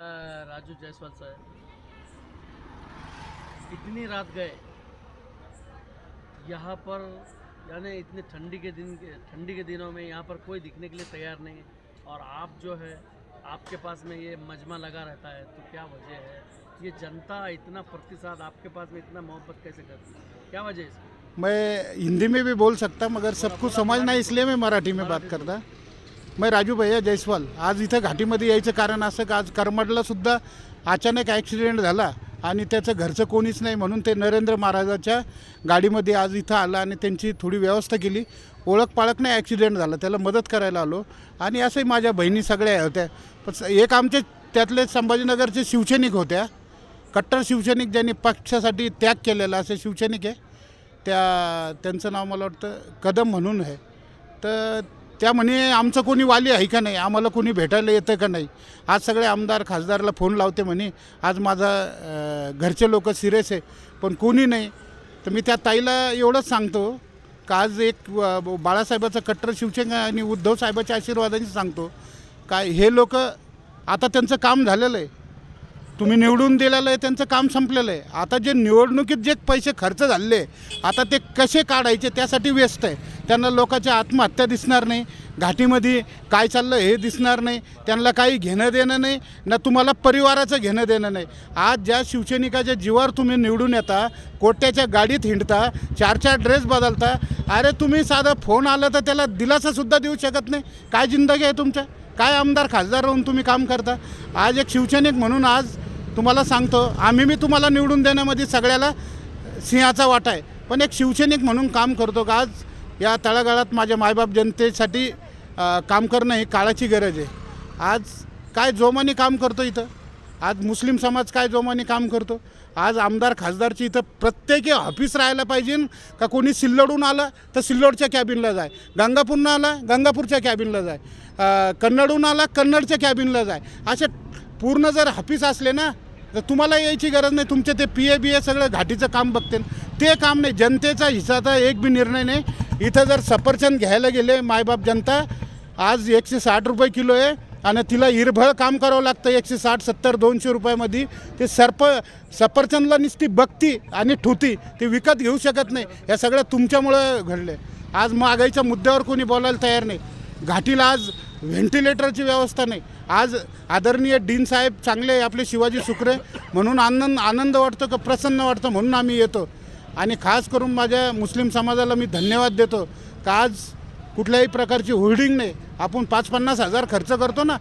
राजू जायसवाल साहब इतनी रात गए यहाँ पर, यानी इतने ठंडी के दिनों में यहाँ पर कोई दिखने के लिए तैयार नहीं है। और आप जो है आपके पास में ये मजमा लगा रहता है, तो क्या वजह है? ये जनता इतना प्रतिसाद आपके पास में, इतना मोहब्बत कैसे करती है? क्या वजह है इसकी? मैं हिंदी में भी बोल सकता मगर सबको समझना, इसलिए मैं मराठी में बात करता। मैं राजू भैया जयस्वाल। आज इथं घाटीमध्ये यायचं कारण असं का आज करमाडला सुद्धा अचानक ॲक्सिडेंट झाला आणि त्याचं घरचं कोणीच नाही, म्हणून ते नरेंद्र महाराजाच्या गाडीमध्ये आज इथं आला आणि त्यांची थोडी व्यवस्था केली। ओळख पाळख नाही, ॲक्सिडेंट झाला, त्याला मदत करायला आलो। आणि असंही माझ्या बहिणी सगळ्या होत्या, पण एक आमचे त्यातले संभाजीनगरचे शिवसैनिक होत्या, कट्टर शिवसैनिक, ज्यांनी पक्षासाठी त्याग केलेला असे शिवसैनिक आहे। त्यांचं नाव मला वाटतं कदम म्हणून आहे। तर त्या म्हणे आमचं कोणी वाली आहे का नाही, आम्हाला कोणी भेटायला येतं का नाही। आज सगळे आमदार खासदारला फोन लावते म्हणे आज माझा घरचे लोक सिरियस आहे, पण कोणी नाही। तर मी त्या ताईला एवढंच सांगतो का आज एक बाळासाहेबाचा कट्टर शिवसैनिक आणि उद्धव साहेबाच्या आशीर्वादाने सांगतो का हे लोक आता त्यांचं काम झालेलं आहे, तुम्ही निवडून दिलेलं आहे, त्यांचं काम संपलेलं आहे। आता जे निवडणुकीत जे पैसे खर्च झाले आता ते कसे काढायचे त्यासाठी व्यस्त आहे। त्यांना लोकांच्या आत्महत्या दिसणार नाही, घाटीमध्ये काय चाललं हे दिसणार नाही, त्यांना काही घेणं देणं नाही ना, तुम्हाला परिवाराचं घेणं देणं नाही। आज ज्या शिवसैनिकाच्या जीवावर तुम्ही निवडून येता, कोट्याच्या गाडीत हिंडता, 4-4 ड्रेस बदलता, अरे तुम्ही साधा फोन आला तर त्याला दिलासासुद्धा देऊ शकत नाही। काय जिंदगी आहे तुमच्या? काय आमदार खासदार होऊन तुम्ही काम करता? आज एक शिवसैनिक म्हणून आज तुम्हाला सांगतो, मी तुम्हाला निवडून देण्यामध्ये सगळ्याला सिंहाचा वाटा आहे, पण एक शिवसैनिक म्हणून काम करतो का आज या तळागाळात माझ्या मायबाप जनतेसाठी काम करणं ही काळाची गरज आहे। आज काय जोमाने काम करतो इथं, आज मुस्लिम समाज काय जोमाने काम करतो। आज आमदार खासदारची इथं प्रत्येकी ऑफिस राहायला पाहिजे का? कोणी सिल्लोडहून आलं तर सिल्लोडच्या कॅबिनला जाय, गंगापूरहून आला गंगापूरच्या कॅबिनला जाय, कन्नडहून आला कन्नडच्या कॅबिनला जाय। असे पूर्ण जर ऑफिस असले ना तर तुम्हाला यायची गरज नाही। तुमचे ते PA सगळं घाटीचं काम बघते, ते काम नाही। जनतेचा हिस्साचा एक बी निर्णय नाही। इथं जर सफरचंद घ्यायला गेले मायबाप जनता, आज 160 रुपये किलो आहे आणि तिला इरभळ काम करावं लागतं 160, 70, 200 रुपयामध्ये। ते सफरचंदला नुसती बघती आणि ठुती, ते विकत घेऊ शकत नाही। या सगळं तुमच्यामुळं घडलं। आज महागाईच्या मुद्द्यावर कोणी बोलायला तयार नाही। घाटीला आज व्हेंटिलेटरची व्यवस्था नाही। आज आदरणीय डीन साहेब चांगले आपले शिवाजी सुकरे, म्हणून आनंद वाटतो का प्रसन्न वाटतं, म्हणून आम्ही येतो। आणि खास करून माझ्या मुस्लिम समाजाला मी धन्यवाद देतो का आज कुठल्याही प्रकारची होल्डिंग नाही। आपण 5-50 हजार खर्च करतो ना,